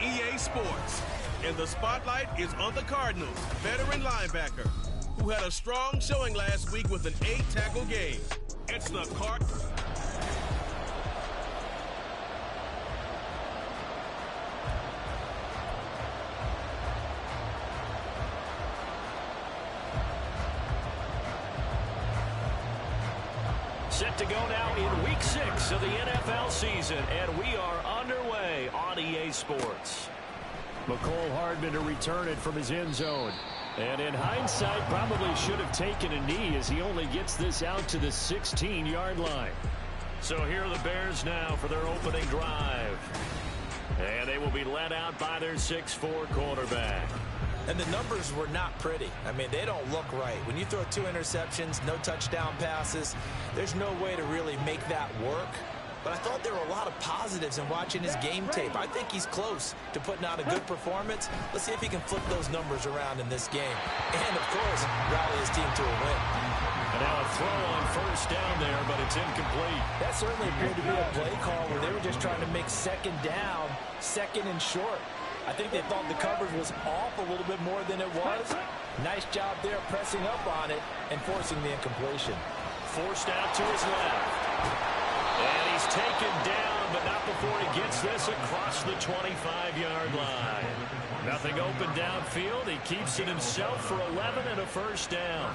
EA Sports. And the spotlight is on the Cardinals' veteran linebacker, who had a strong showing last week with an 8-tackle game. It's the Cardinals. Set to go now in Week 6 of the NFL season, and we are underway on EA Sports. McCole Hardman to return it from his end zone. And in hindsight, probably should have taken a knee as he only gets this out to the 16-yard line. So here are the Bears now for their opening drive. And they will be led out by their 6'4" quarterback. And the numbers were not pretty. I mean, they don't look right. When you throw 2 interceptions, no touchdown passes, there's no way to really make that work. But I thought there were a lot of positives in watching his game tape. I think he's close to putting out a good performance. Let's see if he can flip those numbers around in this game. And, of course, rally his team to a win. And now a throw on first down there, but it's incomplete. That certainly appeared to be a play call where they were just trying to make second down, second and short. I think they thought the coverage was off a little bit more than it was. Nice job there pressing up on it and forcing the incompletion. Forced out to his left. And he's taken down, but not before he gets this across the 25-yard line. Nothing open downfield. He keeps it himself for 11 and a first down.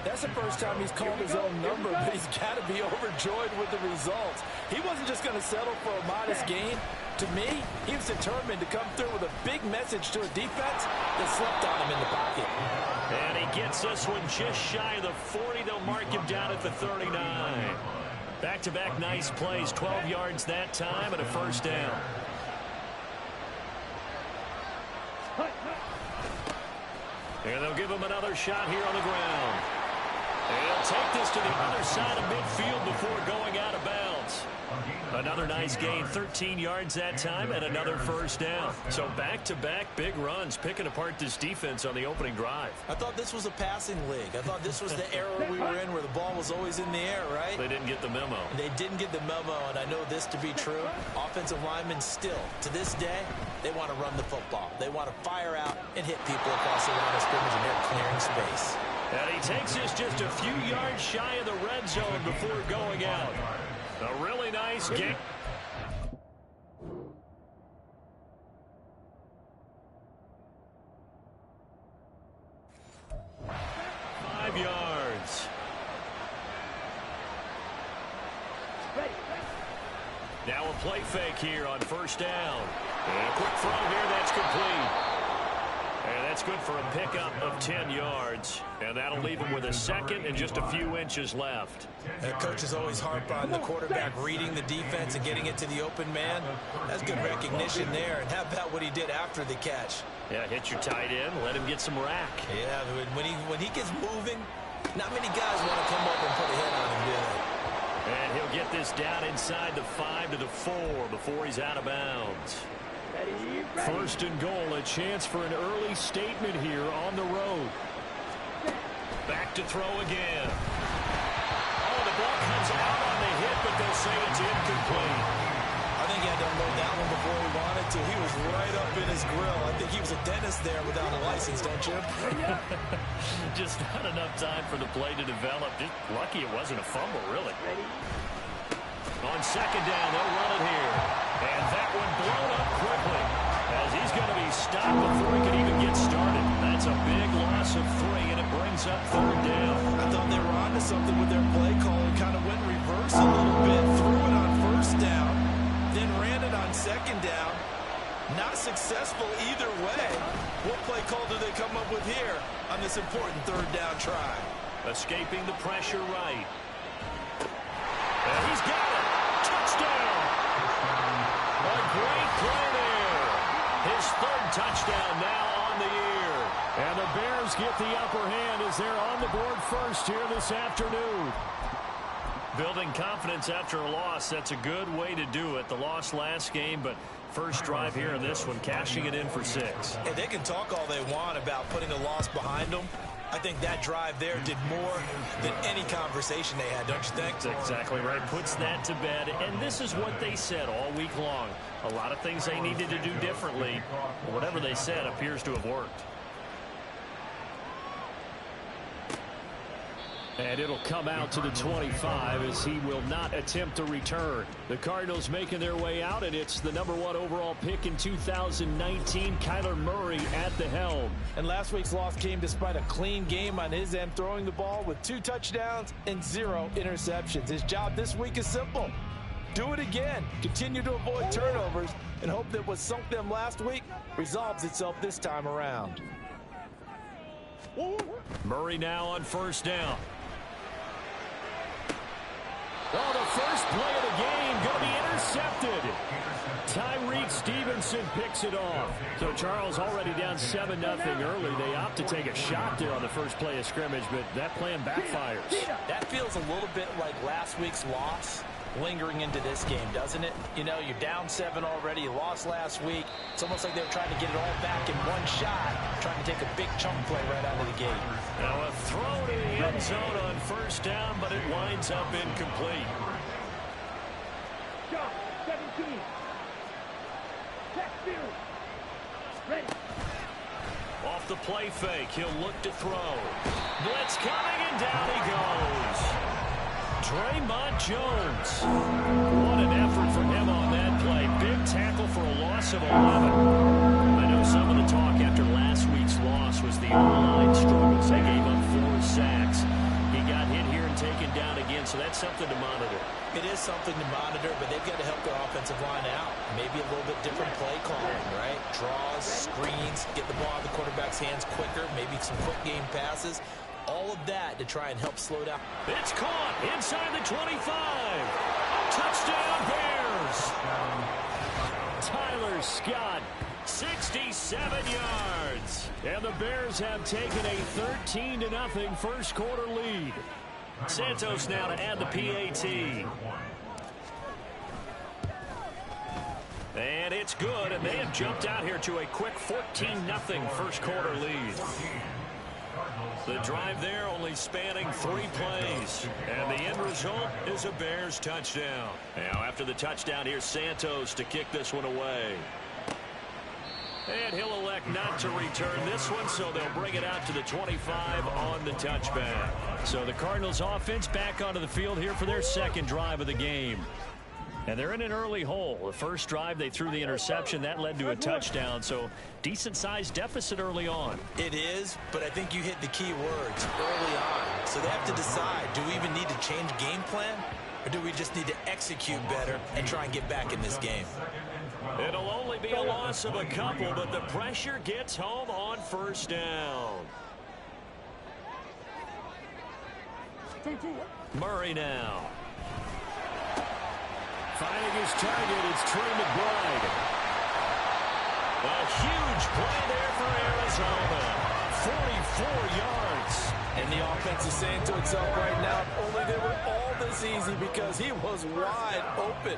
That's the first time he's called his own number, but he's got to be overjoyed with the results. He wasn't just going to settle for a modest gain. To me, he was determined to come through with a big message to a defense that slept on him in the pocket. And he gets this one just shy of the 40. They'll mark him down at the 39. Back-to-back nice plays, 12 yards that time and a first down. And they'll give him another shot here on the ground. And he'll take this to the other side of midfield before going out of bounds. Another nice gain, 13 yards that time, and another first down. So back-to-back big runs, picking apart this defense on the opening drive. I thought this was a passing league. I thought this was the era we were in where the ball was always in the air, right? They didn't get the memo. They didn't get the memo, and I know this to be true. Offensive linemen still, to this day, they want to run the football. They want to fire out and hit people across the line of scrimmage, and they're clearing space. And he takes this just a few yards shy of the red zone before going out. A really nice game. Yards. Now a play fake here on first down. And a quick throw here, that's complete. And that's good for a pickup of 10 yards. And that'll leave him with a second and just a few inches left. The coaches always harp on the quarterback reading the defense and getting it to the open man. That's good recognition there. And how about what he did after the catch? Yeah, hit your tight end, let him get some rack. Yeah, when he gets moving, not many guys want to come up and put a hit on him, do they? And he'll get this down inside the 5 to the 4 before he's out of bounds. First and goal, a chance for an early statement here on the road. Back to throw again. Oh, the ball comes out on the hit, but they'll say it's incomplete. I think he had to unload that one before he wanted to. He was right up in his grill. I think he was a dentist there without a license, don't you? Just not enough time for the play to develop. Just lucky it wasn't a fumble, really. On second down, they'll run it here. And that one blown up quickly as he's going to be stopped before he can even get started. That's a big loss of 3, and it brings up third down. I thought they were onto something with their play call and kind of went reverse a little bit. Threw it on first down, then ran it on second down. Not successful either way. What play call do they come up with here on this important third down try? Escaping the pressure right. And he's got it. Touchdown. A great play there. His third touchdown now on the year. And the Bears get the upper hand as they're on the board first here this afternoon. Building confidence after a loss, that's a good way to do it. The loss last game, but first drive here in this one, cashing it in for 6. And they can talk all they want about putting a loss behind them. I think that drive there did more than any conversation they had, don't you think? That's exactly right. Puts that to bed. And this is what they said all week long. A lot of things they needed to do differently. Whatever they said appears to have worked. And it'll come out to the 25 as he will not attempt to return. The Cardinals making their way out, and it's the #1 overall pick in 2019, Kyler Murray at the helm. And last week's loss came despite a clean game on his end, throwing the ball with 2 touchdowns and 0 interceptions. His job this week is simple. Do it again. Continue to avoid turnovers and hope that what sunk them last week resolves itself this time around. Murray now on first down. Oh, the first play of the game going to be intercepted. Tyreek Stevenson picks it off. So Charles already down 7-0 early. They opt to take a shot there on the first play of scrimmage, but that plan backfires. That feels a little bit like last week's loss lingering into this game, doesn't it? You know, you're down 7 already. You lost last week. It's almost like they were trying to get it all back in one shot, trying to take a big chunk play right out of the gate. Now a throw to the end zone on first down, but it winds up incomplete. Shot 17. Ready. Off the play fake, he'll look to throw. Blitz coming, and down he goes. Draymond Jones. What an effort from him on that play. Big tackle for a loss of 11. I know some of the talk after last week's loss was the O-line struggles. They gave up 4 sacks. He got hit here and taken down again, so that's something to monitor. It is something to monitor, but they've got to help their offensive line out. Maybe a little bit different play calling, right? Draws, screens, get the ball out of the quarterback's hands quicker, maybe some quick game passes. All of that to try and help slow down. It's caught inside the 25. Touchdown Bears. Tyler Scott, 67 yards. And the Bears have taken a 13-0 first quarter lead. Santos now to add the PAT. And it's good, and they have jumped out here to a quick 14-0 first quarter lead. The drive there only spanning 3 plays. And the end result is a Bears touchdown. Now after the touchdown, here's Santos to kick this one away. And he'll elect not to return this one, so they'll bring it out to the 25 on the touchback. So the Cardinals offense back onto the field here for their second drive of the game. And they're in an early hole. The first drive, they threw the interception. That led to a touchdown, so decent-sized deficit early on. It is, but I think you hit the key words early on. So they have to decide, do we even need to change game plan, or do we just need to execute better and try and get back in this game? It'll only be a loss of a couple, but the pressure gets home on first down. Murray now. Finding his target, it's Trey McBride. A huge play there for Arizona. 44 yards. And the offense is saying to itself right now, if only they were all this easy, because he was wide open.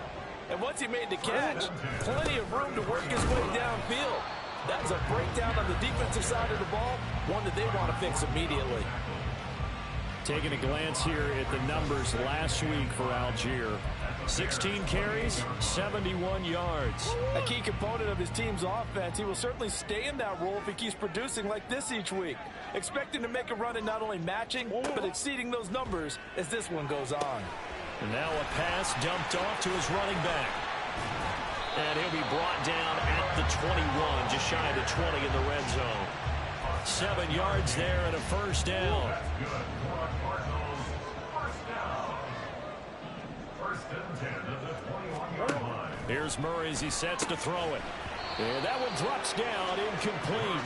And once he made the catch, plenty of room to work his way downfield. That was a breakdown on the defensive side of the ball, one that they want to fix immediately. Taking a glance here at the numbers last week for Algier. 16 carries, 71 yards. A key component of his team's offense. He will certainly stay in that role if he keeps producing like this each week. Expect him to make a run in not only matching, but exceeding those numbers as this one goes on. And now a pass dumped off to his running back. And he'll be brought down at the 21, just shy of the 20 in the red zone. 7 yards there and a first down. Here's Murray as he sets to throw it. And that one drops down, incomplete.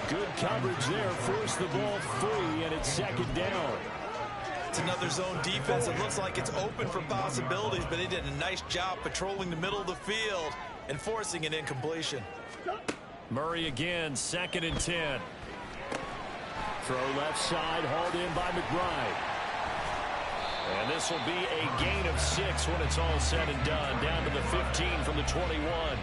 Good coverage there, forced the ball free, and it's second down. It's another zone defense. It looks like it's open for possibilities, but they did a nice job patrolling the middle of the field and forcing an incompletion. Murray again, 2nd and 10. Throw left side, hauled in by McBride. And this will be a gain of 6 when it's all said and done. Down to the 15 from the 21.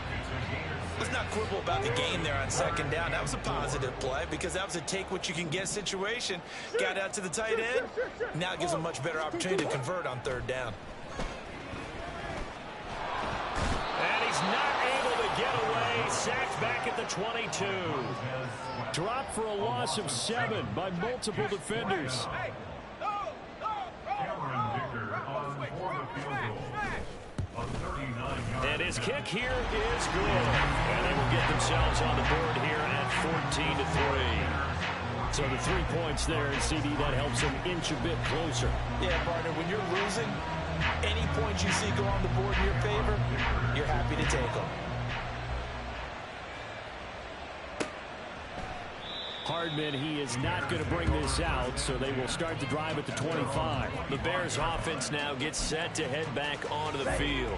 Let's not quibble about the gain there on second down. That was a positive play because that was a take-what-you-can-get situation. Got out to the tight end. Now it gives them a much better opportunity to convert on third down. And he's not able to get away. Sacked back at the 22. Dropped for a loss of 7 by multiple defenders. And his kick here is good. And they will get themselves on the board here at 14-3. So the 3 points there, and CD, that helps them inch a bit closer. Yeah, partner, when you're losing, any points you see go on the board in your favor, you're happy to take them. Hardman, he is not going to bring this out, so they will start the drive at the 25. The Bears offense now gets set to head back onto the field.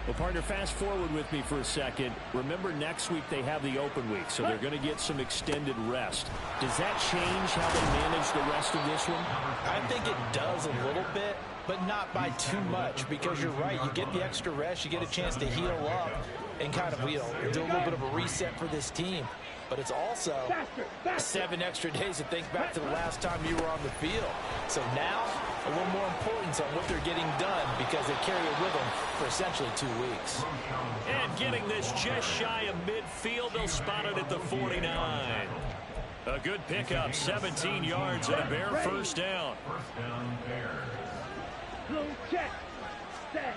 Well, partner, fast forward with me for a second. Remember, next week they have the open week, so they're going to get some extended rest. Does that change how they manage the rest of this one? I think it does a little bit, but not by too much, because you're right. You get the extra rest, you get a chance to heal up and kind of, do a little bit of a reset for this team. But it's also 7 extra days to think back to the last time you were on the field. So now, a little more importance on what they're getting done because they carry it with them for essentially 2 weeks. And getting this just shy of midfield, they'll spot it at the 49. A good pickup, 17 yards and a Bear first down. Check. Set.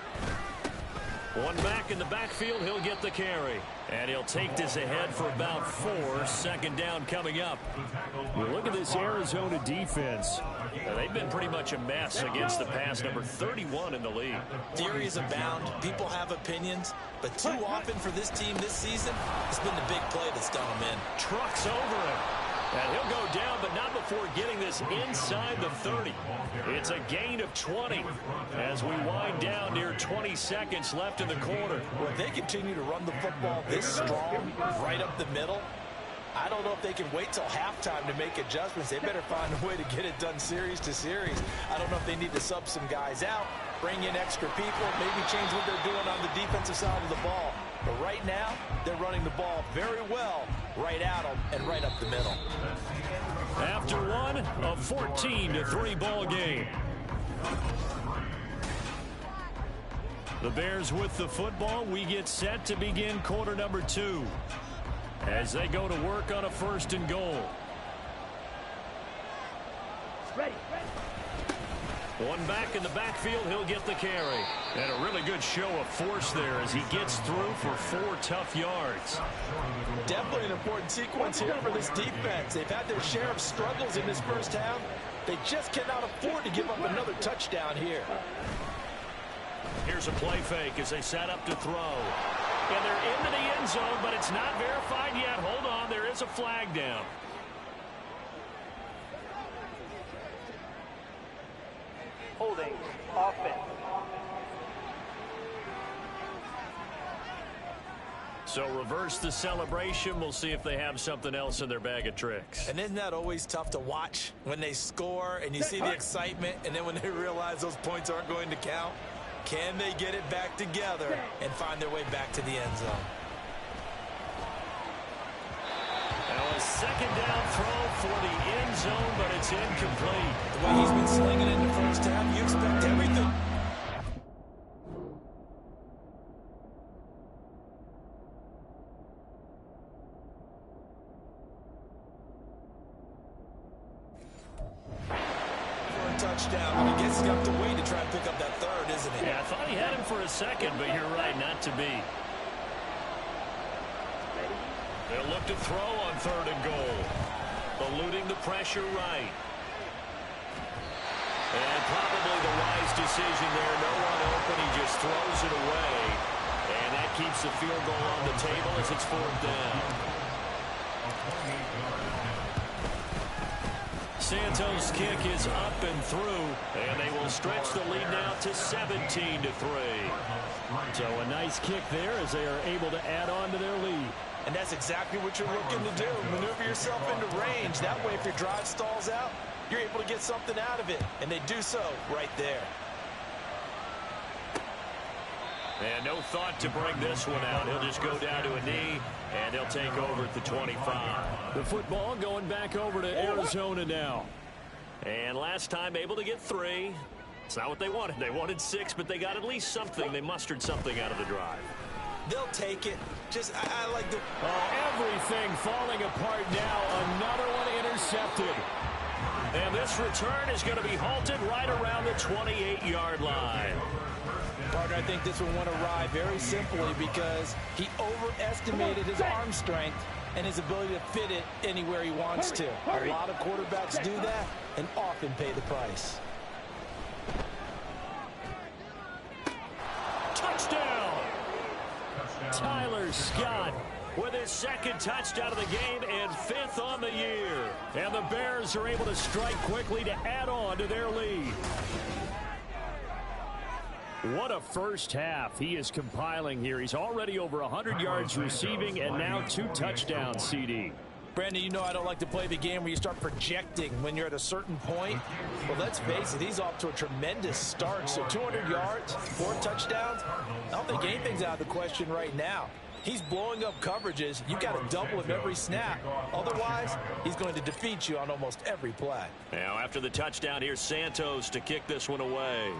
One back in the backfield, he'll get the carry. And he'll take this ahead for about 4. Second down coming up. Well, look at this Arizona defense. They've been pretty much a mess against the pass, number 31 in the league. Theories abound. People have opinions. But too often for this team this season, it's been the big play that's done them in. Trucks over him. And he'll go down, but not before getting this inside the 30. It's a gain of 20 as we wind down near 20 seconds left in the quarter. Well, if they continue to run the football this strong, right up the middle, I don't know if they can wait till halftime to make adjustments. They better find a way to get it done series to series. I don't know if they need to sub some guys out, bring in extra people, maybe change what they're doing on the defensive side of the ball. But right now, they're running the ball very well right at them and right up the middle. After one, a 14-3 ball game. The Bears with the football. We get set to begin quarter number 2 as they go to work on a 1st and goal. Ready. One back in the backfield, he'll get the carry. And a really good show of force there as he gets through for 4 tough yards. Definitely an important sequence here for this defense. They've had their share of struggles in this first half. They just cannot afford to give up another touchdown here. Here's a play fake as they set up to throw. And they're into the end zone, but it's not verified yet. Hold on, there is a flag down. Holding offense. So reverse the celebration. We'll see if they have something else in their bag of tricks. And isn't that always tough to watch when they score and you see the excitement and then when they realize those points aren't going to count? Can they get it back together and find their way back to the end zone? Now a second down throw for the end zone, but it's incomplete. The way he's been slinging in the first half, you expect everything. For a touchdown, but I guess he's got to wait to try and pick up that third, isn't he? Yeah, I thought he had him for a second, but you're right, not to be. They'll look to throw on 3rd and goal. Eluding the pressure right. And probably the wise decision there. No one open. He just throws it away. And that keeps the field goal on the table as it's 4th down. Santos' kick is up and through. And they will stretch the lead now to 17-3. So a nice kick there as they are able to add on to their lead. And that's exactly what you're looking to do. Maneuver yourself into range. That way, if your drive stalls out, you're able to get something out of it. And they do so right there. And no thought to bring this one out. He'll just go down to a knee, and they'll take over at the 25. The football going back over to Arizona now. And last time able to get 3. It's not what they wanted. They wanted 6, but they got at least something. They mustered something out of the drive. They'll take it. I like the... Everything falling apart now. Another one intercepted. And this return is going to be halted right around the 28-yard line. Partner, I think this one went awry very simply because he overestimated his arm strength and his ability to fit it anywhere he wants to. A lot of quarterbacks do that and often pay the price. Touchdown! Tyler Scott with his 2nd touchdown of the game and 5th on the year. And the Bears are able to strike quickly to add on to their lead. What a first half he is compiling here. He's already over 100 yards receiving and now 2 touchdowns, CD. Brandon, you know I don't like to play the game where you start projecting when you're at a certain point. Well, let's face it, he's off to a tremendous start. So 200 yards, 4 touchdowns. I don't think anything's out of the question right now. He's blowing up coverages. You've got to double him every snap. Otherwise, he's going to defeat you on almost every play. Now, after the touchdown, here's Santos to kick this one away.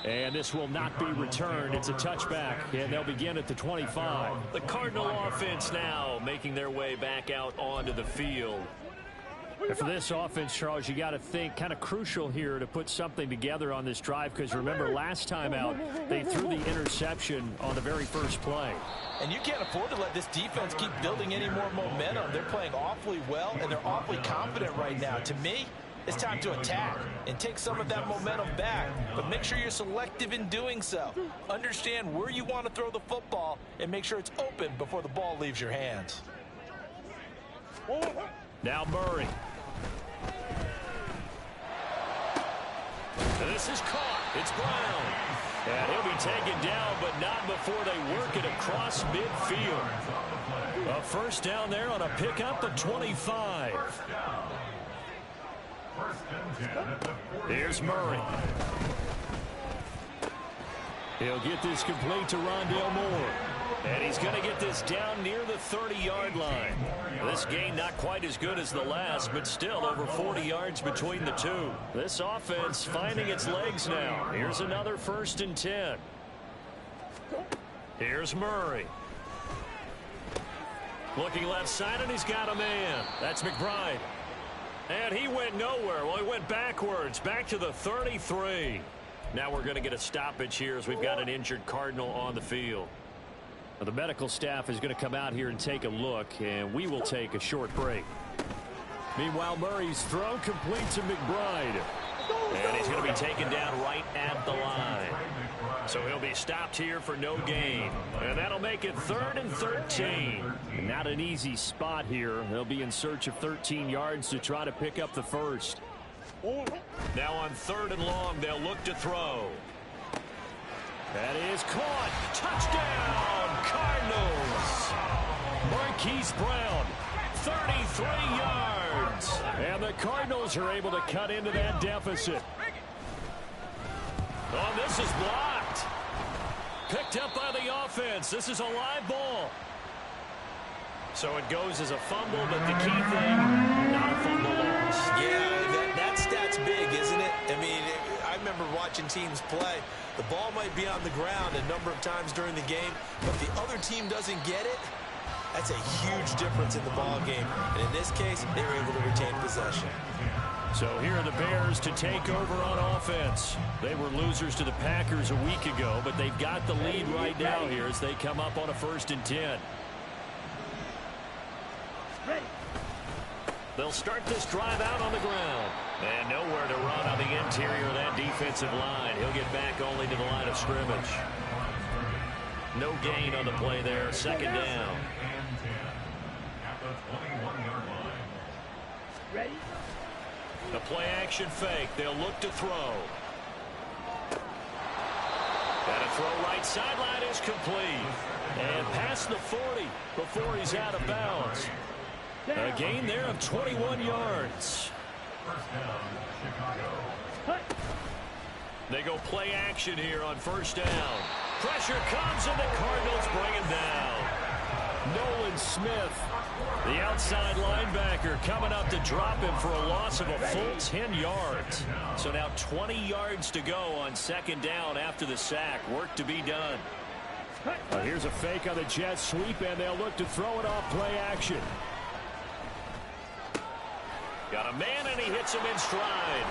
And this will not be returned. It's a touchback, and they'll begin at the 25. The Cardinal offense now making their way back out onto the field. And for this offense, Charles, you got to think kind of crucial here to put something together on this drive because remember last time out they threw the interception on the very first play. And you can't afford to let this defense keep building any more momentum. They're playing awfully well, and they're awfully confident right now. To me, it's time to attack and take some of that momentum back, but make sure you're selective in doing so. Understand where you want to throw the football and make sure it's open before the ball leaves your hands. Now Murray. This is caught. It's Brown. And he'll be taken down, but not before they work it across midfield. A first down there on a pickup at 25. Here's Murray. He'll get this complete to Rondale Moore. And he's going to get this down near the 30-yard line. This gain not quite as good as the last, but still over 40 yards between the two. This offense finding its legs now. Here's another 1st and 10. Here's Murray. Looking left side, and he's got a man. That's McBride. And he went nowhere. Well, he went backwards, back to the 33. Now we're going to get a stoppage here as we've got an injured Cardinal on the field. Well, the medical staff is going to come out here and take a look, and we will take a short break. Meanwhile, Murray's throw complete to McBride. And he's going to be taken down right at the line. So he'll be stopped here for no gain. And that'll make it 3rd and 13. Not an easy spot here. They'll be in search of 13 yards to try to pick up the first. Now on 3rd and long, they'll look to throw. That is caught. Touchdown, Cardinals. Marquise Brown, 33 yards. And the Cardinals are able to cut into that deficit. Oh, this is blocked. Picked up by the offense. This is a live ball. So it goes as a fumble, but the key thing, not a fumble loss. Yeah, that stat's big, isn't it? I mean, I remember watching teams play. The ball might be on the ground a number of times during the game, but the other team doesn't get it. That's a huge difference in the ball game. And in this case, they were able to retain possession. So here are the Bears to take over on offense. They were losers to the Packers a week ago, but they've got the lead right now here as they come up on a 1st and 10. They'll start this drive out on the ground. And nowhere to run on the interior of that defensive line. He'll get back only to the line of scrimmage. No gain on the play there. 2nd down. Ready? The play action fake. They'll look to throw. And a throw right sideline is complete. And past the 40 before he's out of bounds. A gain there of 21 yards. They go play action here on first down. Pressure comes, and the Cardinals bring him down. Nolan Smith, the outside linebacker, coming up to drop him for a loss of a full 10 yards. So now 20 yards to go on second down after the sack. Work to be done. Here's a fake on the jet sweep, and they'll look to throw it off play action. Got a man, and he hits him in stride.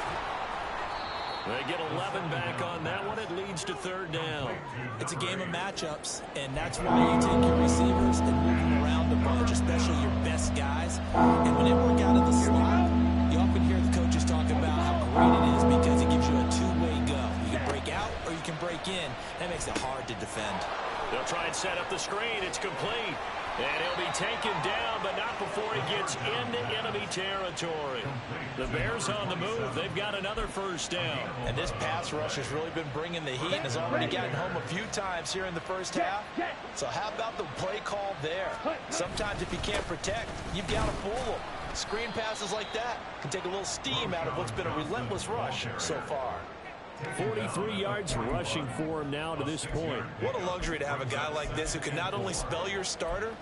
They get 11 back on that one. It leads to third down. It's a game of matchups, and that's why you take your receivers and move them around a bunch, especially your best guys. And when they work out in the slot, you often hear the coaches talk about how great it is because it gives you a two-way go. You can break out or you can break in. That makes it hard to defend. They'll try and set up the screen. It's complete. And he'll be taken down, but not before he gets into enemy territory. The Bears on the move. They've got another first down. And this pass rush has really been bringing the heat and has already gotten home a few times here in the first half. So how about the play call there? Sometimes if you can't protect, you've got to fool them. Screen passes like that can take a little steam out of what's been a relentless rush so far. 43 yards rushing for him now to this point. What a luxury to have a guy like this who can not only spell your starter,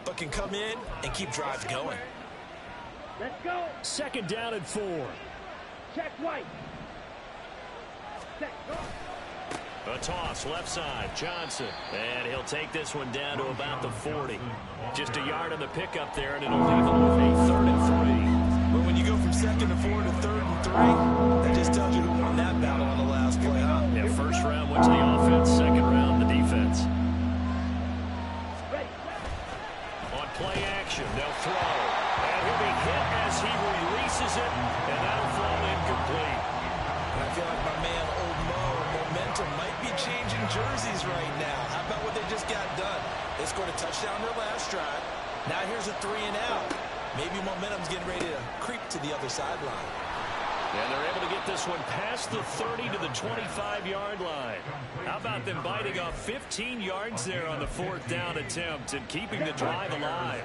but can come in and keep drives going. Let's go. Second down and 4. Check right. Set. Go. A toss left side. Johnson. And he'll take this one down to about the 40. Just a yard on the pickup there, and it'll leave him with a 3rd and 3. But when you go from 2nd to 4 to 3rd and 3, that just tells you who won that battle on the last play, huh? Yeah, first round went to the offense, second round the defense. Ready. On play action, they'll throw. And he'll be hit as he releases it, and that'll fall incomplete. I feel like my man, Old Mo, momentum might be changing jerseys right now. How about what they just got done? They scored a touchdown their last drive. Now here's a 3 and out. Maybe momentum's getting ready to creep to the other sideline. And they're able to get this one past the 30 to the 25-yard line. How about them biting off 15 yards there on the 4th down attempt and keeping the drive alive?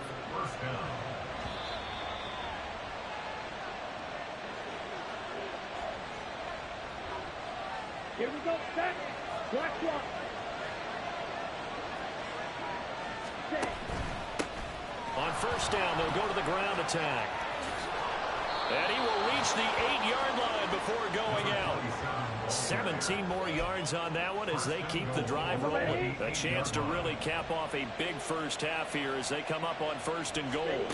Here we go. Set. Black one. Set. On first down, they'll go to the ground attack. And he will reach the 8-yard line before going out. 17 more yards on that one as they keep the drive rolling. A chance to really cap off a big first half here as they come up on 1st and goal.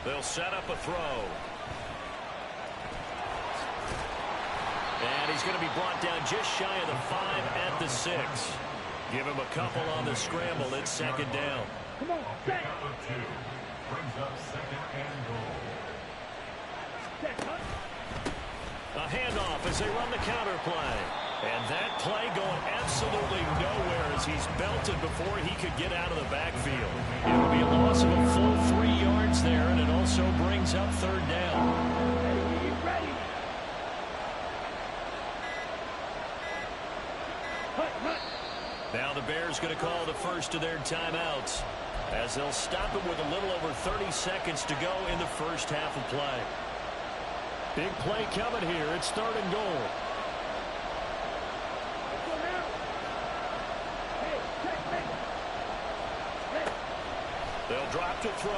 They'll set up a throw. And he's going to be brought down just shy of the 5 at the 6. Give him a couple on the scramble. It's 2nd down. Come on. Set. Brings up 2nd and goal. A handoff as they run the counter play. And that play going absolutely nowhere as he's belted before he could get out of the backfield. It will be a loss of a full 3 yards there, and it also brings up 3rd down. Ready. Now the Bears going to call the first of their timeouts as they'll stop him with a little over 30 seconds to go in the first half of play. Big play coming here. It's 3rd and goal. They'll drop to throw.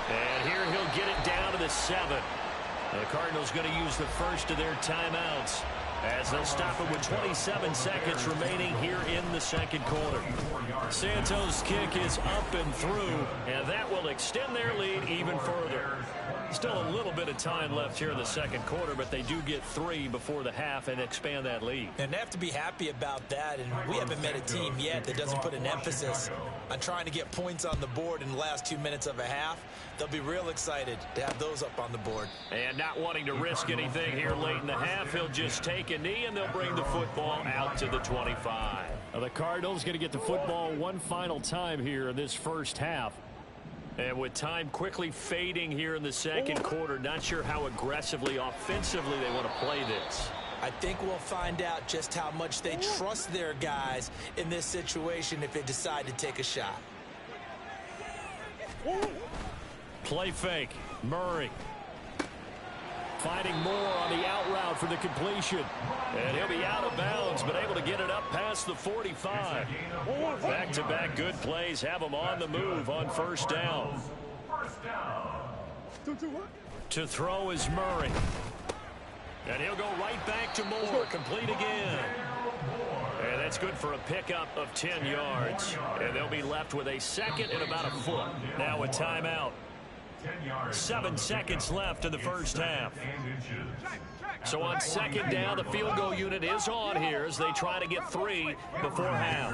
And here he'll get it down to the 7. The Cardinals going to use the first of their timeouts as they'll stop it with 27 seconds remaining here in the 2nd quarter. Santos' kick is up and through, and that will extend their lead even further. Still a little bit of time left here in the 2nd quarter, but they do get 3 before the half and expand that lead. And they have to be happy about that, and we haven't met a team yet that doesn't put an emphasis on trying to get points on the board in the last 2 minutes of a half. They'll be real excited to have those up on the board. And not wanting to risk anything here late in the half, he'll just take a knee, and they'll bring the football out to the 25. Now the Cardinals going to get the football one final time here in this first half. And with time quickly fading here in the 2nd quarter, not sure how aggressively, offensively they want to play this. I think we'll find out just how much they trust their guys in this situation if they decide to take a shot. Play fake. Murray. finding more on the out route for the completion. And he'll be out of bounds, but able to get it up past the 45. Back-to-back good plays have him on the move on first down. To throw is Murray. And he'll go right back to Moore. Complete again. And that's good for a pickup of 10 yards. And they'll be left with a second and about a foot. Now a timeout. 7 seconds left in the first half. So on second down, the field goal unit is on here as they try to get 3 before half.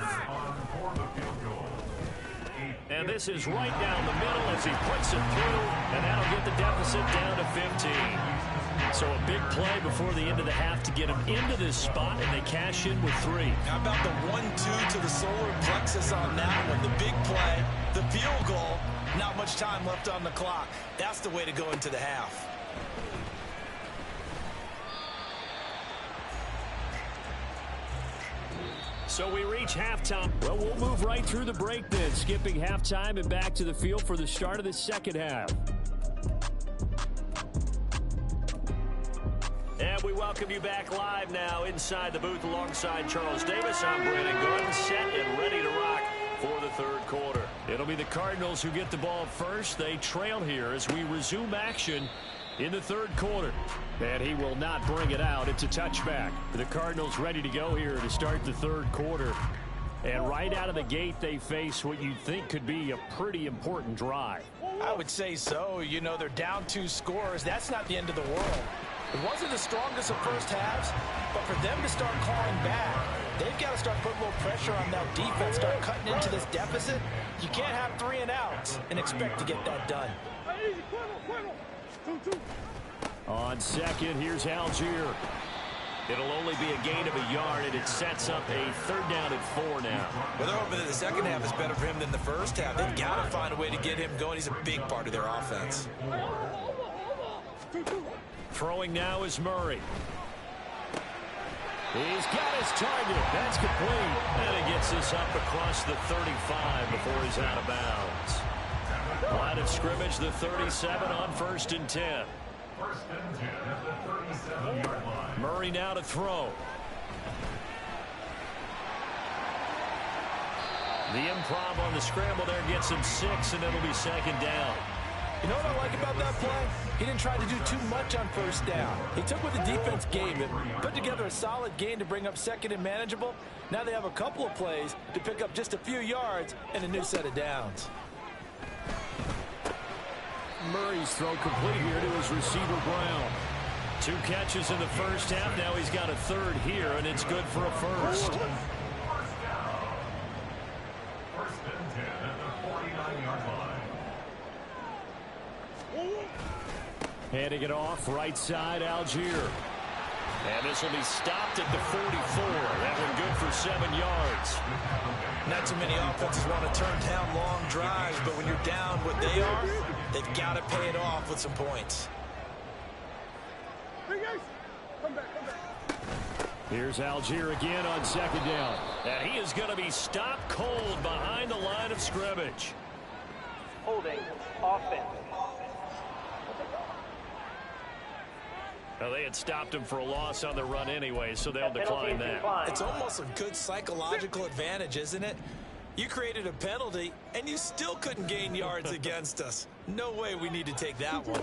And this is right down the middle as he puts it through, and that'll get the deficit down to 15. So a big play before the end of the half to get them into this spot, and they cash in with 3. How about the 1-2 to the solar plexus on that one? The big play, the field goal, not much time left on the clock. That's the way to go into the half. So we reach halftime. Well, we'll move right through the break then, skipping halftime and back to the field for the start of the second half. And we welcome you back live now inside the booth alongside Charles Davis. I'm Brandon Gordon, set and ready to rock for the third quarter. It'll be the Cardinals who get the ball first. They trail here as we resume action in the third quarter. And he will not bring it out. It's a touchback. The Cardinals ready to go here to start the third quarter. And right out of the gate, they face what you think could be a pretty important drive. I would say so. You know, they're down 2 scores. That's not the end of the world. It wasn't the strongest of first halves, but for them to start clawing back, they've got to start putting a little pressure on that defense, start cutting into this deficit. You can't have 3 and outs and expect to get that done. On second, here's Algier. It'll only be a gain of a yard, and it sets up a third down and 4 now. Well, they're hoping that the second half is better for him than the first half. They've got to find a way to get him going. He's a big part of their offense. Throwing now is Murray. He's got his target. That's complete. And he gets this up across the 35 before he's out of bounds. Line of scrimmage, the 37 on 1st and 10. Murray now to throw. The improv on the scramble there gets him 6, and it'll be second down. You know what I like about that play? He didn't try to do too much on first down. He took what the defense gave him, put together a solid gain to bring up second and manageable. Now they have a couple of plays to pick up just a few yards and a new set of downs. Murray's throw complete here to his receiver, Brown. 2 catches in the first half. Now he's got a third here, and it's good for a first. First and 10 at the 49-yard line. Handing it off, right side, Algier. And this will be stopped at the 44. That one good for 7 yards. Not too many offenses want to turn down long drives, but when you're down what they are, they've got to pay it off with some points. Here's Algier again on second down. And he is going to be stopped cold behind the line of scrimmage. Holding offense. Well, they had stopped him for a loss on the run anyway, so they'll decline that. It's almost a good psychological advantage, isn't it? You created a penalty, and you still couldn't gain yards against us. No way we need to take that one.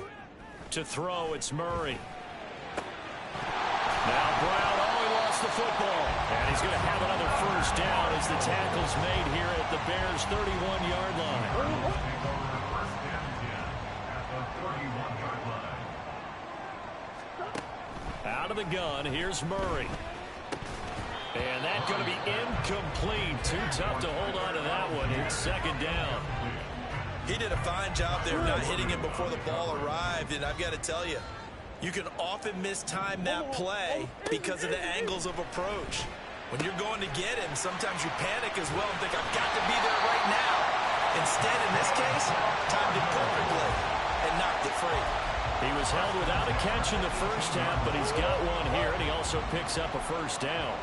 To throw, it's Murray. Now Brown, he lost the football. And he's going to have another first down as the tackle's made here at the Bears' 31-yard line. Out of the gun, here's Murray. And that's going to be incomplete. Too tough to hold on to that one. It's second down. He did a fine job there not hitting him before the ball arrived, and I've got to tell you, you can often mistime that play because of the angles of approach. When you're going to get him, sometimes you panic as well and think, I've got to be there right now. Instead, in this case, timed it perfectly and knocked it free. He was held without a catch in the first half, but he's got one here, and he also picks up a first down.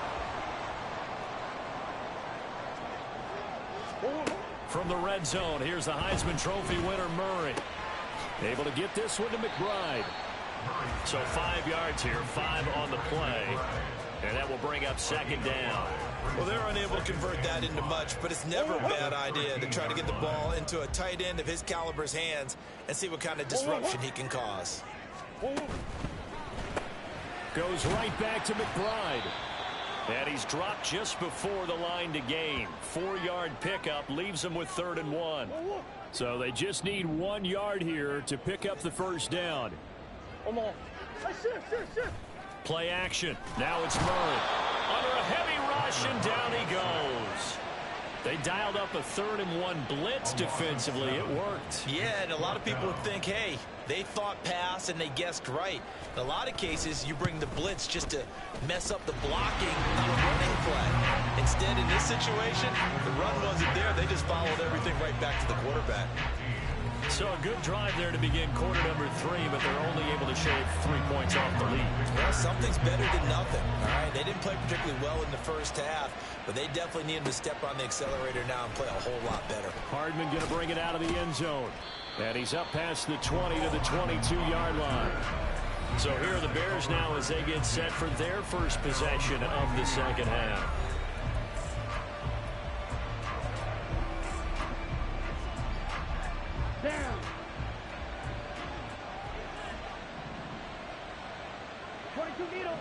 From the red zone, here's the Heisman Trophy winner, Murray. Able to get this one to McBride. So 5 yards here, 5 on the play. And that will bring up second down. Well, they're unable to convert that into much, but it's never a bad idea to try to get the ball into a tight end of his caliber's hands and see what kind of disruption he can cause. Goes right back to McBride. And he's dropped just before the line to gain. 4-yard pickup leaves him with 3rd and 1. So they just need 1 yard here to pick up the first down. Play action. Now it's Murray. Under a heavy rush, and down he goes. They dialed up a 3rd and 1 blitz defensively. It worked. Yeah, and a lot of people would think, hey, they thought pass and they guessed right. In a lot of cases, you bring the blitz just to mess up the blocking on a running play. Instead, in this situation, the run wasn't there. They just followed everything right back to the quarterback. So a good drive there to begin quarter number 3, but they're only able to shave 3 points off the lead. Well, something's better than nothing. All right, they didn't play particularly well in the first half, but they definitely need them to step on the accelerator now and play a whole lot better. Hardman going to bring it out of the end zone. And he's up past the 20 to the 22-yard line. So here are the Bears now as they get set for their first possession of the second half. Down. 22 needle.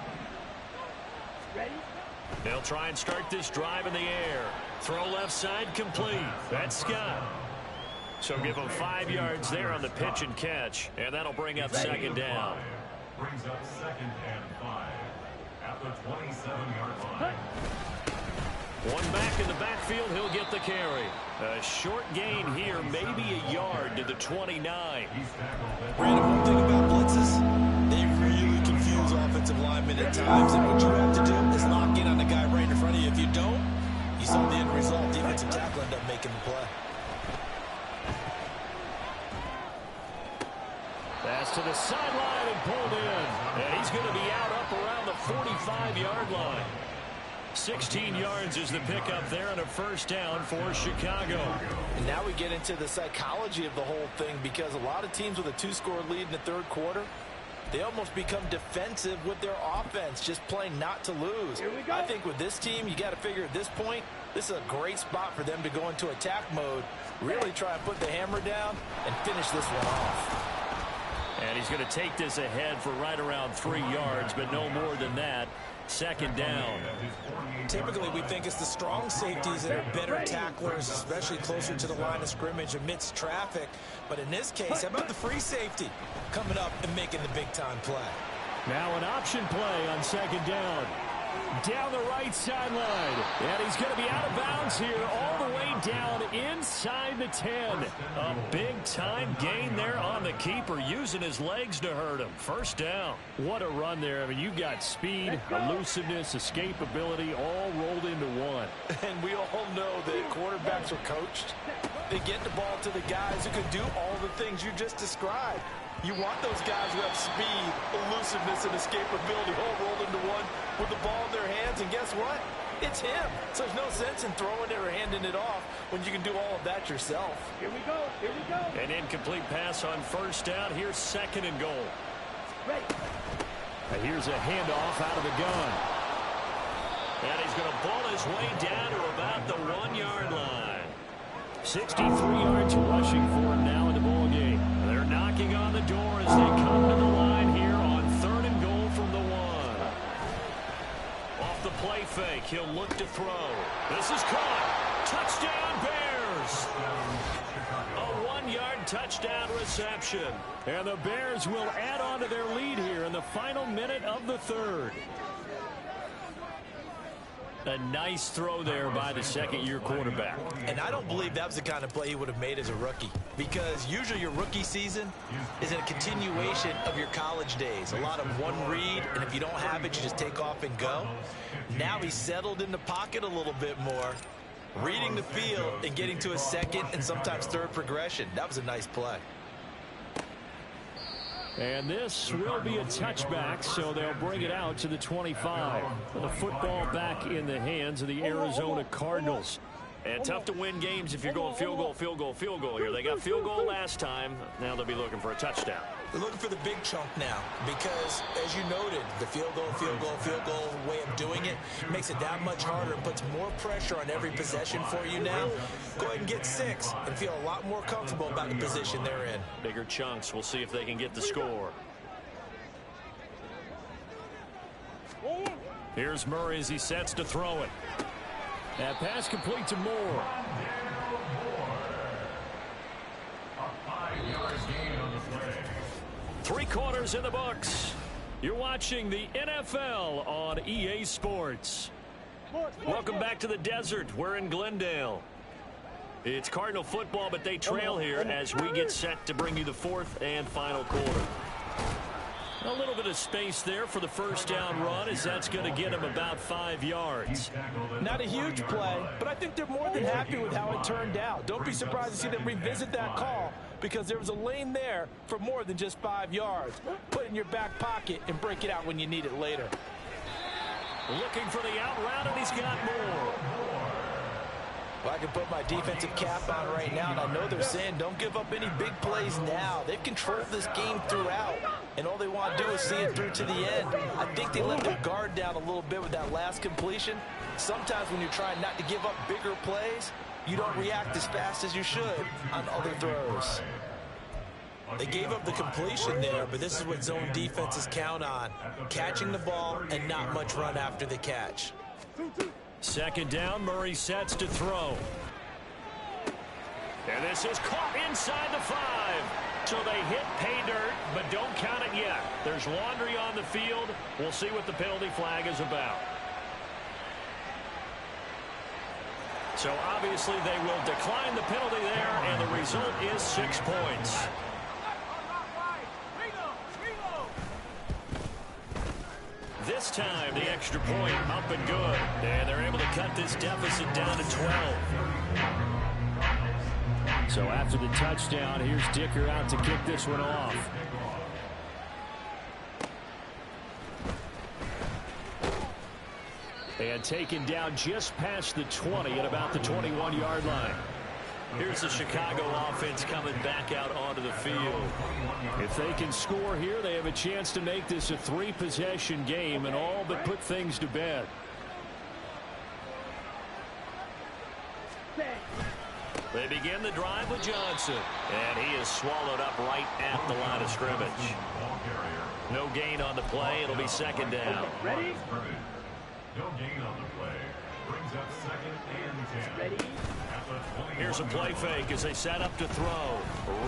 Ready? They'll try and start this drive in the air. Throw left side complete. That's Scott. So give them 5 yards there on the pitch and catch, and that'll bring up second down. Brings up 2nd and 5 at the 27-yard line. One back in the backfield, he'll get the carry. A short gain here, maybe a yard to the 29. Brandon, one thing about blitzes, they really confuse offensive linemen at times, and what you have to do is lock in on the guy right in front of you. If you don't, you saw the end result. Defensive tackle end up making the play. Pass to the sideline and pulled in. And he's going to be out up around the 45-yard line. 16 yards is the pickup there and a first down for Chicago. And now we get into the psychology of the whole thing, because a lot of teams with a 2-score lead in the third quarter, they almost become defensive with their offense, just playing not to lose. Here we go. I think with this team, you got to figure at this point, this is a great spot for them to go into attack mode, really try and put the hammer down and finish this one off. And he's going to take this ahead for right around 3 yards, but no more than that. Second down. Typically, we think it's the strong safeties that are better tacklers, especially closer to the line of scrimmage amidst traffic. But in this case, how about the free safety coming up and making the big-time play? Now an option play on second down. Down the right sideline. And he's going to be out of bounds here all the way down inside the 10. A big-time gain there on the keeper, using his legs to hurt him. First down. What a run there. I mean, you've got speed, elusiveness, escapability all rolled into one. And we all know that quarterbacks are coached. They get the ball to the guys who can do all the things you just described. You want those guys who have speed, elusiveness, and escapability all rolled into one with the ball in their hands, and guess what? It's him. So there's no sense in throwing it or handing it off when you can do all of that yourself. Here we go. Here we go. An incomplete pass on first down. Here's second and goal. Ready. And here's a handoff out of the gun. And he's going to ball his way down to about the 1-yard line. 63 yards rushing for him now in the ball game. They're knocking on the door as they come to the line here on 3rd and goal from the 1. Off the play fake, he'll look to throw. This is caught. Touchdown Bears. A 1-yard touchdown reception. And the Bears will add on to their lead here in the final minute of the 3rd. A nice throw there by the second-year quarterback. And I don't believe that was the kind of play he would have made as a rookie, because usually your rookie season is a continuation of your college days. A lot of one read, and if you don't have it, you just take off and go. Now he's settled in the pocket a little bit more, reading the field and getting to a second and sometimes third progression. That was a nice play. And this will be a touchback, so they'll bring it out to the 25. The football back in the hands of the Arizona Cardinals. And tough to win games if you're going field goal, field goal, field goal here. They got field goal last time. Now they'll be looking for a touchdown. They're looking for the big chunk now because, as you noted, the field goal way of doing it makes it that much harder and puts more pressure on every possession for you now. Go ahead and get 6 and feel a lot more comfortable about the position they're in. Bigger chunks. We'll see if they can get the score. Here's Murray as he sets to throw it. That pass complete to Moore. A 5-yard gain on the play. 3 quarters in the books. You're watching the NFL on EA Sports. Welcome back to the desert. We're in Glendale. It's Cardinal football, but they trail here as we get set to bring you the 4th and final quarter. A little bit of space there for the first down run, as that's going to get him about 5 yards. Not a huge play, but I think they're more than happy with how it turned out. Don't be surprised to see them revisit that call because there was a lane there for more than just 5 yards. Put it in your back pocket and break it out when you need it later. Looking for the out route, and he's got more. Well, I can put my defensive cap on right now, and I know they're saying don't give up any big plays now. They've controlled this game throughout, and all they want to do is see it through to the end. I think they let their guard down a little bit with that last completion. Sometimes when you're trying not to give up bigger plays, you don't react as fast as you should on other throws. They gave up the completion there, but this is what zone defenses count on. Catching the ball and not much run after the catch. 2nd down, Murray sets to throw. And this is caught inside the 5. So they hit pay dirt, but don't count it yet. There's laundry on the field. We'll see what the penalty flag is about. So obviously they will decline the penalty there, and the result is 6 points. This time, the extra point up and good. And they're able to cut this deficit down to 12. So after the touchdown, here's Dicker out to kick this one off. And taken down just past the 20 at about the 21-yard line. Here's the Chicago offense coming back out onto the field. If they can score here, they have a chance to make this a 3-possession game and all but put things to bed. They begin the drive with Johnson, and he is swallowed up right at the line of scrimmage. No gain on the play. It'll be 2nd down. Ready? No gain on the play. Brings up 2nd and 10. Ready? Here's a play fake as they set up to throw.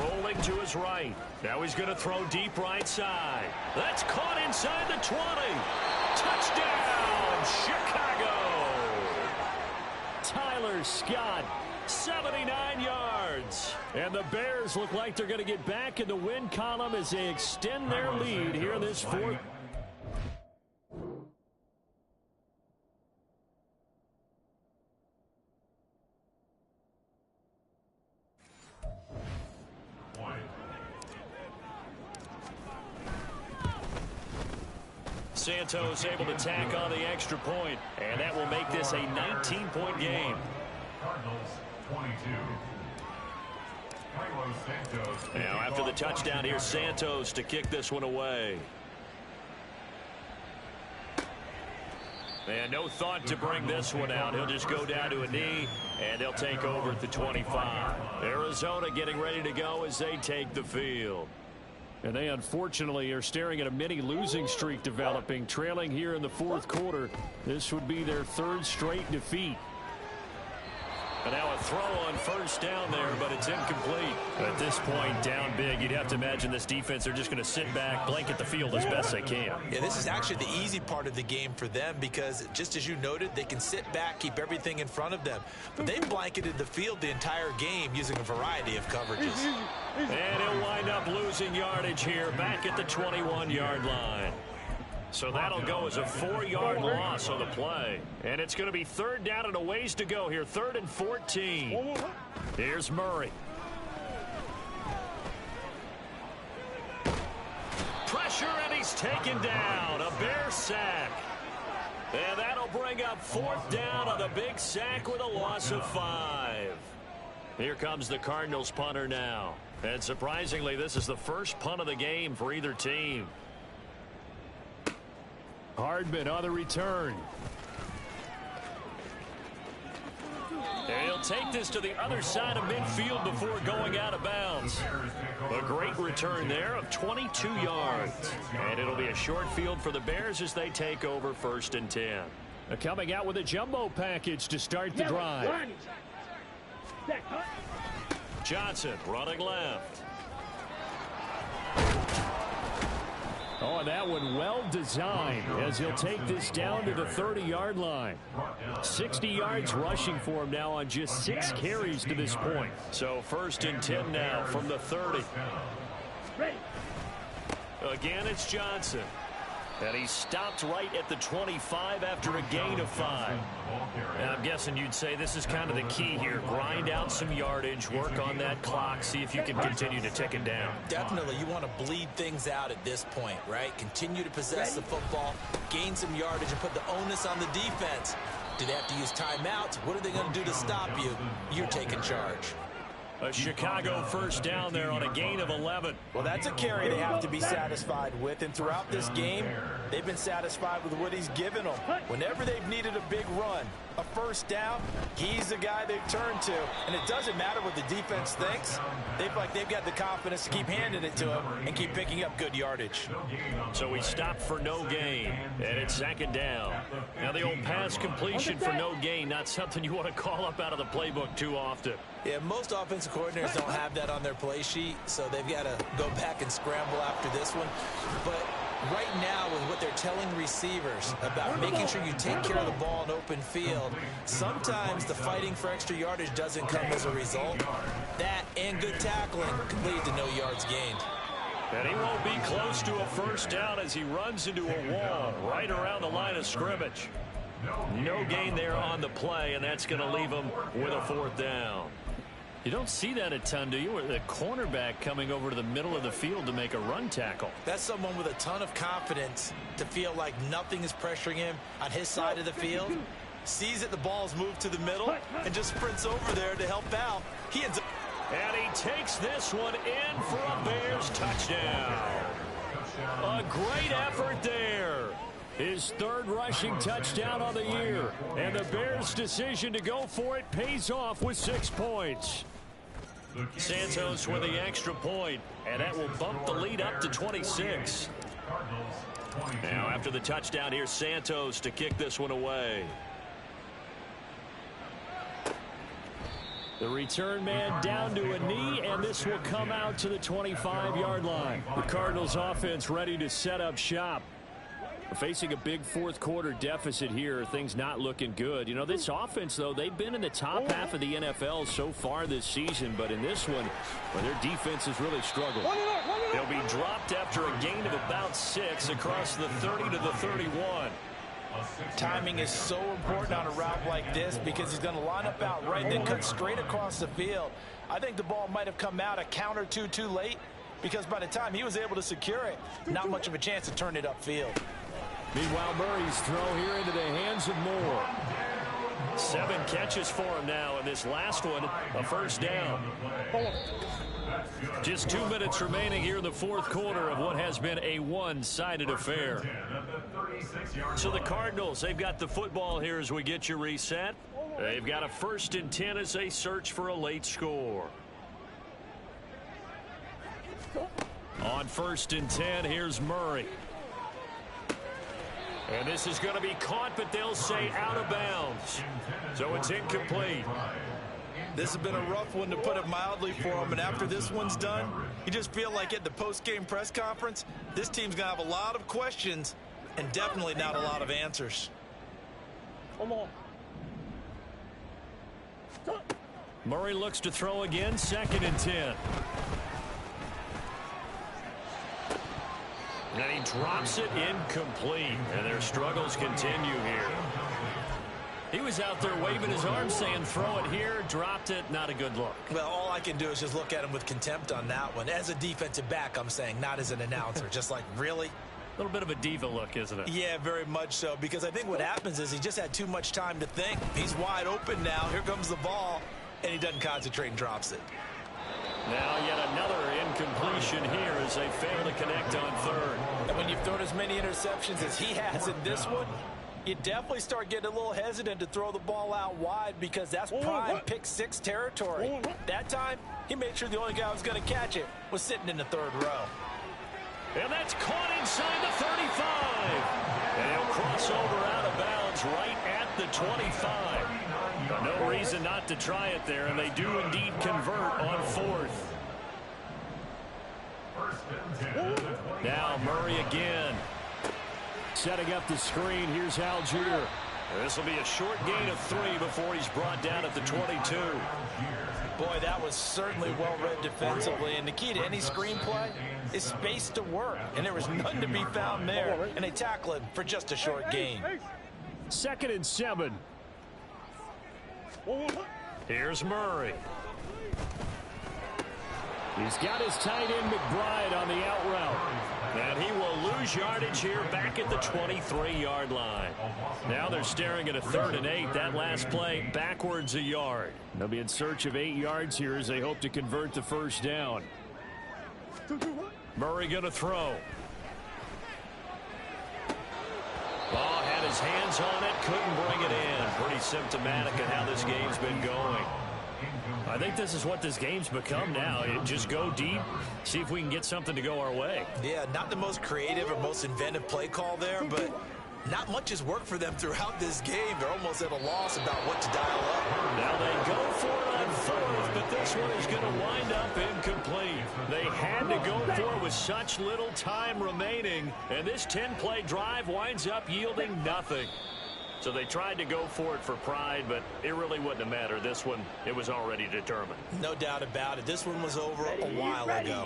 Rolling to his right. Now he's going to throw deep right side. That's caught inside the 20. Touchdown, Chicago. Tyler Scott, 79 yards. And the Bears look like they're going to get back in the win column as they extend their lead here in this 4th. Santos able to tack on the extra point, and that will make this a 19-point game. Cardinals 22. Carlos Santos. Now after the touchdown, here's Santos to kick this one away. And no thought to bring this one out. He'll just go down to a knee, and they'll take over at the 25. Arizona getting ready to go as they take the field. And they unfortunately are staring at a mini losing streak developing, trailing here in the 4th quarter. This would be their 3rd straight defeat. And now a throw on 1st down there, but it's incomplete. At this point, down big, you'd have to imagine this defense, they're just going to sit back, blanket the field as best they can. Yeah, this is actually the easy part of the game for them because, just as you noted, they can sit back, keep everything in front of them. But they blanketed the field the entire game using a variety of coverages. And he'll wind up losing yardage here back at the 21-yard line. So that'll go as a 4-yard loss on the play. And it's going to be 3rd down and a ways to go here. 3rd and 14. Here's Murray. Pressure, and he's taken down. A Bear sack. And that'll bring up 4th down on the big sack with a loss of 5. Here comes the Cardinals punter now. And surprisingly, this is the first punt of the game for either team. Hardman on the return. And he'll take this to the other side of midfield before going out of bounds. A great return there of 22 yards. And it'll be a short field for the Bears as they take over 1st and 10. Coming out with a jumbo package to start the drive. Johnson running left. Oh, and that one well designed as he'll take this down to the 30-yard line. 60 yards rushing for him now on just 6 carries to this point. So 1st and 10 now from the 30. Again, it's Johnson. And he stopped right at the 25 after a gain of 5. And I'm guessing you'd say this is kind of the key here. Grind out some yardage, work on that clock, see if you can continue to tick it down. Definitely, you want to bleed things out at this point, right? Continue to possess the football, gain some yardage, and put the onus on the defense. Do they have to use timeouts? What are they going to do to stop you? You're taking charge. A Chicago 1st down there on a gain of 11. Well, that's a carry they have to be satisfied with. And throughout this game, they've been satisfied with what he's given them. Whenever they've needed a big run, a 1st down, he's the guy they've turned to. And it doesn't matter what the defense thinks. They've got the confidence to keep handing it to him and keep picking up good yardage. So we stopped for no gain, and it's 2nd down. Now the old pass completion for no gain, not something you want to call up out of the playbook too often. Yeah, most offensive coordinators don't have that on their play sheet, so they've got to go back and scramble after this one. But right now, with what they're telling receivers about making sure you take care of the ball in open field, sometimes the fighting for extra yardage doesn't come as a result. That and good tackling can lead to no yards gained. And he won't be close to a 1st down as he runs into a wall right around the line of scrimmage. No gain there on the play, and that's going to leave him with a 4th down. You don't see that a ton, do you? With a cornerback coming over to the middle of the field to make a run tackle. That's someone with a ton of confidence to feel like nothing is pressuring him on his side of the field. Sees that the ball's moved to the middle and just sprints over there to help out. He ends up. And he takes this one in for a Bears touchdown. A great effort there. His 3rd rushing touchdown on the year. And the Bears' decision to go for it pays off with 6 points. Santos with the extra point, and that will bump the lead up to 26. Now after the touchdown, here's Santos to kick this one away. The return man down to a knee, and this will come out to the 25-yard line. The Cardinals offense ready to set up shop. Facing a big 4th quarter deficit here, things not looking good. You know, this offense, though, they've been in the top half of the NFL so far this season, but in this one, well, their defense has really struggled. They'll be dropped after a gain of about 6 across the 30 to the 31. Timing is so important on a route like this because he's going to line up out right and then cut straight across the field. I think the ball might have come out a count or two too late because by the time he was able to secure it, not much of a chance to turn it upfield. Meanwhile, Murray's throw here into the hands of Moore. 7 catches for him now, and this last one, a 1st down. Just 2 minutes remaining here in the 4th quarter of what has been a one-sided affair. So the Cardinals, they've got the football here as we get you reset. They've got a 1st and 10 as they search for a late score. On 1st and 10, here's Murray. And this is going to be caught, but they'll say out of bounds. So it's incomplete. This has been a rough one, to put it mildly, for him. And after this one's done, you just feel like at the post-game press conference, this team's going to have a lot of questions and definitely not a lot of answers. Murray looks to throw again, 2nd and 10. And he drops it incomplete. And their struggles continue here. He was out there waving his arms saying throw it here, dropped it, not a good look. Well, all I can do is just look at him with contempt on that one. As a defensive back, I'm saying, not as an announcer. Just like, really? A little bit of a diva look, isn't it? Yeah, very much so, because I think what happens is he just had too much time to think. He's wide open now. Here comes the ball, and he doesn't concentrate and drops it. Now yet another incompletion here as they fail to connect on third. And when you've thrown as many interceptions as he has in this one, you definitely start getting a little hesitant to throw the ball out wide because that's prime pick six territory. That time, he made sure the only guy who was going to catch it was sitting in the third row. And that's caught inside the 35. And he'll cross over out of bounds right at the 25. No reason not to try it there, and they do indeed convert on fourth. Now Murray again. Setting up the screen, here's Algier. This will be a short gain of 3 before he's brought down at the 22. Boy, that was certainly well-read defensively, and the key to any screenplay is space to work, and there was none to be found there, and they tackle him for just a short gain. 2nd and 7. Here's Murray. He's got his tight end McBride on the out route. And he will lose yardage here back at the 23-yard line. Now they're staring at a 3rd and 8. That last play backwards a yard. They'll be in search of 8 yards here as they hope to convert the first down. Murray going to throw. Ball had his hands on it, couldn't bring it in. Pretty symptomatic of how this game's been going. I think this is what this game's become now. Just go deep, see if we can get something to go our way. Yeah, not the most creative or most inventive play call there, but not much has worked for them throughout this game. They're almost at a loss about what to dial up. Now they go for it on 4th, but this one is going to wind up incomplete. They had to go for it with such little time remaining, and this 10-play drive winds up yielding nothing. So they tried to go for it for pride, but it really wouldn't have mattered. This one, it was already determined. No doubt about it. This one was over a while ago.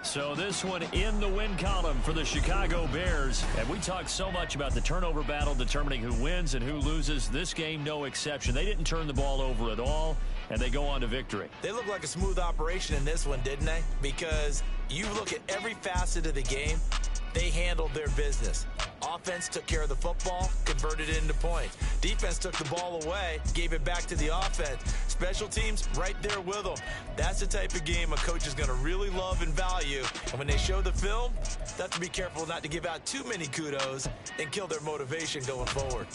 So this one in the win column for the Chicago Bears. And we talk so much about the turnover battle determining who wins and who loses. This game, no exception. They didn't turn the ball over at all, and they go on to victory. They look like a smooth operation in this one, didn't they? Because you look at every facet of the game, they handled their business. Offense took care of the football, converted it into points. Defense took the ball away, gave it back to the offense. Special teams right there with them. That's the type of game a coach is going to really love and value. And when they show the film, they have to be careful not to give out too many kudos and kill their motivation going forward.